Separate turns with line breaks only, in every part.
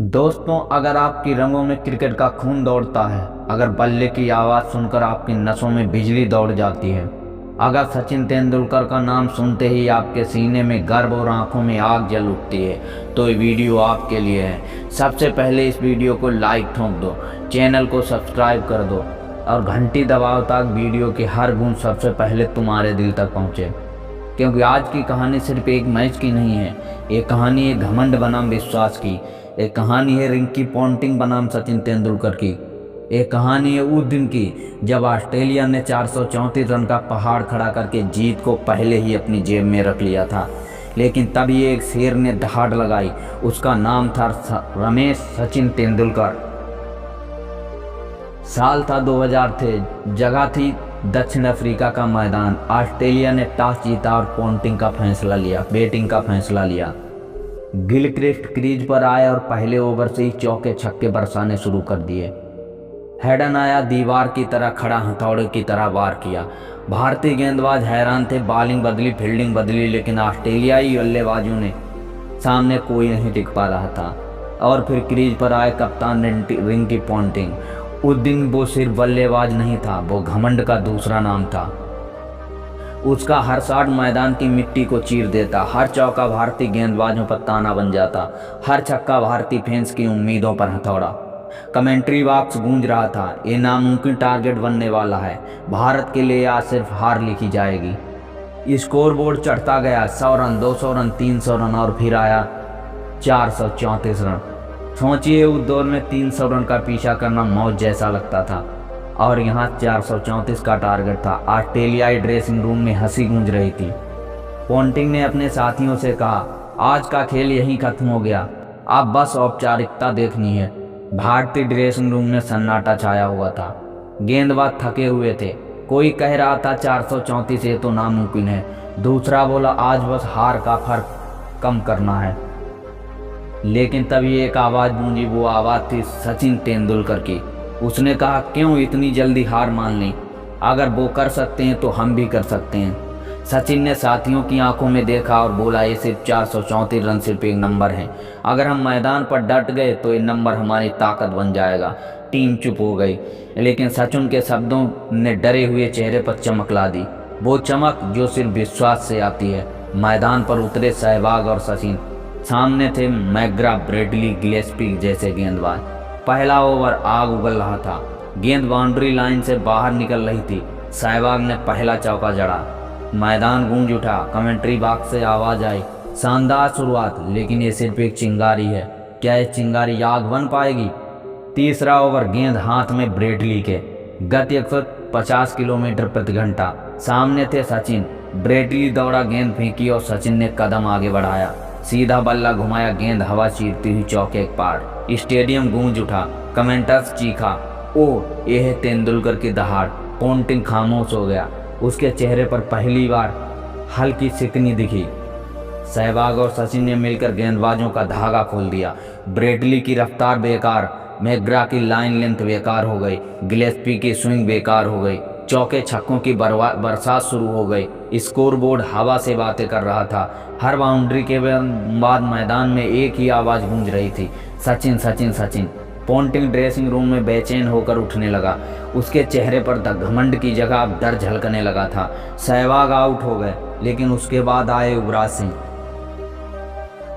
दोस्तों, अगर आपकी रंगों में क्रिकेट का खून दौड़ता है, अगर बल्ले की आवाज़ सुनकर आपकी नसों में बिजली दौड़ जाती है, अगर सचिन तेंदुलकर का नाम सुनते ही आपके सीने में गर्व और आंखों में आग जल उठती है, तो ये वीडियो आपके लिए है। सबसे पहले इस वीडियो को लाइक ठोक दो, चैनल को सब्सक्राइब कर दो और घंटी दबाओ ताकि वीडियो की हर गूंज सबसे पहले तुम्हारे दिल तक पहुँचे। क्योंकि आज की कहानी सिर्फ एक मैच की नहीं है, ये कहानी एक घमंड बनाम विश्वास की। एक कहानी है रिंकी पॉन्टिंग बनाम सचिन तेंदुलकर की। एक कहानी है उस दिन की जब ऑस्ट्रेलिया ने 434 रन का पहाड़ खड़ा करके जीत को पहले ही अपनी जेब में रख लिया था। लेकिन तभी एक शेर ने दहाड़ लगाई। उसका नाम था रमेश सचिन तेंदुलकर। साल था 2000 थे, जगह थी दक्षिण अफ्रीका का मैदान। ऑस्ट्रेलिया ने टॉस जीता और पॉन्टिंग का फैसला लिया, बैटिंग का फैसला लिया। गिलक्रिस्ट क्रीज पर आए और पहले ओवर से ही चौके छक्के बरसाने शुरू कर दिए। हेडन आया, दीवार की तरह खड़ा हथौड़े की तरह वार किया। भारतीय गेंदबाज हैरान थे, बॉलिंग बदली, फील्डिंग बदली, लेकिन ऑस्ट्रेलियाई बल्लेबाजों ने सामने कोई नहीं टिक पा रहा था। और फिर क्रीज पर आए कप्तान रिंकी पॉन्टिंग। उस दिन वो सिर्फ बल्लेबाज नहीं था, वो घमंड का दूसरा नाम था। उसका हर शॉट मैदान की मिट्टी को चीर देता, हर चौका भारतीय गेंदबाजों पर ताना बन जाता, हर छक्का भारतीय फैंस की उम्मीदों पर हथौड़ा। कमेंट्री बॉक्स गूंज रहा था, ये नामुमकिन टारगेट बनने वाला है। भारत के लिए आज सिर्फ हार लिखी जाएगी। स्कोर बोर्ड चढ़ता गया, 100 रन, 200 रन, 300 रन और फिर आया 434 रन। सोचिए, उस दौर में 300 रन का पीछा करना मौत जैसा लगता था और यहाँ 434 का टारगेट था। ऑस्ट्रेलियाई ड्रेसिंग रूम में हंसी गूंज रही थी। पॉन्टिंग ने अपने साथियों से कहा, आज का खेल यहीं खत्म हो गया, अब बस औपचारिकता देखनी है। भारतीय ड्रेसिंग रूम में सन्नाटा छाया हुआ था। गेंदबाज थके हुए थे। कोई कह रहा था 434 ये तो नामुमकिन है, दूसरा बोला आज बस हार का फर्क कम करना है। लेकिन तभी एक आवाज़ गूंजी, वो आवाज़ थी सचिन तेंदुलकर की। उसने कहा, क्यों इतनी जल्दी हार मान ली? अगर वो कर सकते हैं तो हम भी कर सकते हैं। सचिन ने साथियों की आंखों में देखा और बोला, ये सिर्फ 434 रन सिर्फ एक नंबर है। अगर हम मैदान पर डट गए तो ये नंबर हमारी ताकत बन जाएगा। टीम चुप हो गई, लेकिन सचिन के शब्दों ने डरे हुए चेहरे पर चमक ला दी, वो चमक जो सिर्फ विश्वास से आती है। मैदान पर उतरे सहवाग और सचिन। सामने थे मैग्रा, ब्रेडली, गिलेस्पी जैसे गेंदबाज। पहला ओवर आग उगल रहा था, गेंद बाउंड्री लाइन से बाहर निकल रही थी। सहवाग ने पहला चौका जड़ा, मैदान गूंज उठा। कमेंट्री बॉक्स से आवाज आई, शानदार शुरुआत, लेकिन ये सिर्फ एक चिंगारी है। क्या ये चिंगारी आग बन पाएगी? तीसरा ओवर, गेंद हाथ में ब्रेडली के, गति 150 किलोमीटर प्रति घंटा। सामने थे सचिन। ब्रेडली दौड़ा, गेंद फेंकी और सचिन ने कदम आगे बढ़ाया, सीधा बल्ला घुमाया, गेंद हवा चीरती हुई चौके के पार। स्टेडियम गूंज उठा। कमेंटर्स चीखा, ओ ये है तेंदुलकर की दहाड़। पॉन्टिंग खामोश हो गया, उसके चेहरे पर पहली बार हल्की सिकनी दिखी। सहवाग और सचिन ने मिलकर गेंदबाजों का धागा खोल दिया। ब्रेडली की रफ्तार बेकार, मैग्रा की लाइन लेंथ बेकार हो गई, गिलेस्पी की स्विंग बेकार हो गई, चौके छक्कों की बरसात शुरू हो गई। स्कोर बोर्ड हवा से बातें कर रहा था। हर बाउंड्री के बाद मैदान में एक ही आवाज़ गूंज रही थी, Sachin Sachin Sachin. Ponting dressing room में बेचैन होकर उठने लगा। उसके चेहरे पर घमंड की जगह अब डर झलकने लगा था। सहवाग आउट हो गए, लेकिन उसके बाद आए युवराज सिंह।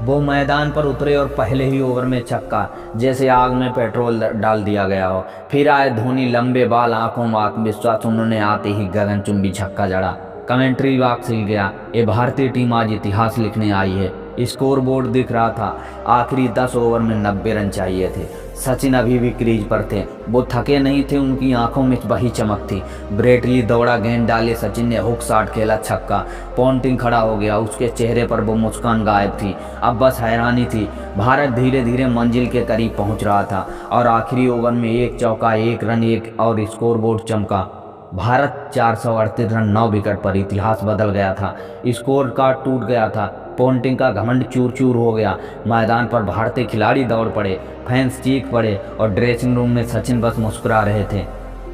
वो मैदान पर उतरे और पहले ही ओवर में छक्का, जैसे आग में पेट्रोल डाल दिया गया हो। फिर आए धोनी, लंबे बाल, आंखों में आत्मविश्वास। उन्होंने आते ही गगनचुंबी छक्का जड़ा। कमेंट्री बॉक्स हिल गया, ये भारतीय टीम आज इतिहास लिखने आई है। स्कोर बोर्ड दिख रहा था, आखिरी 10 ओवर में 90 रन चाहिए थे। सचिन अभी भी क्रीज पर थे, वो थके नहीं थे, उनकी आंखों में वही चमक थी। ब्रेडली दौड़ा, गेंद डाले, सचिन ने हुक शॉट खेला, छक्का। पॉन्टिंग खड़ा हो गया, उसके चेहरे पर वो मुस्कान गायब थी। अब बस हैरानी थी। भारत धीरे धीरे मंजिल के करीब पहुंच रहा था और आखिरी ओवर में एक चौका, एक रन, एक और स्कोर बोर्ड चमका। भारत 438 रन, 9 विकेट पर। इतिहास बदल गया था, स्कोर कार्ड टूट गया था। पॉन्टिंग का घमंड चूर चूर हो गया। मैदान पर भारतीय खिलाड़ी दौड़ पड़े, फैंस चीख पड़े और ड्रेसिंग रूम में सचिन बस मुस्कुरा रहे थे।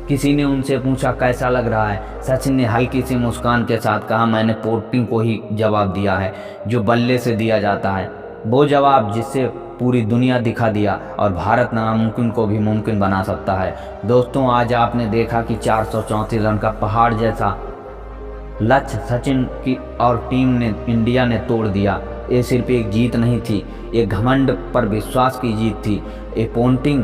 किसी ने उनसे पूछा, कैसा लग रहा है? सचिन ने हल्की सी मुस्कान के साथ कहा, मैंने पॉन्टिंग को ही जवाब दिया है जो बल्ले से दिया जाता है। वो जवाब जिससे पूरी दुनिया दिखा दिया और भारत नामुमकिन को भी मुमकिन बना सकता है। दोस्तों, आज आपने देखा कि 434 रन का पहाड़ जैसा लक्ष्य सचिन की और टीम ने, इंडिया ने तोड़ दिया। ये सिर्फ एक जीत नहीं थी, ये घमंड पर विश्वास की जीत थी, ये पोंटिंग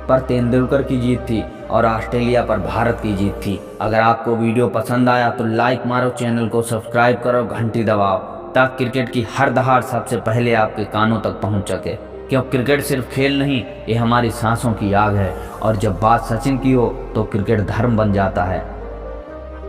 पर तेंदुलकर की जीत थी और ऑस्ट्रेलिया पर भारत की जीत थी। अगर आपको वीडियो पसंद आया तो लाइक मारो, चैनल को सब्सक्राइब करो, घंटी दबाओ, ताकि क्रिकेट की हर दहाड़ सबसे पहले आपके कानों तक पहुंच सके। क्योंकि क्रिकेट सिर्फ खेल नहीं, ये हमारी सांसों की आग है और जब बात सचिन की हो तो क्रिकेट धर्म बन जाता है।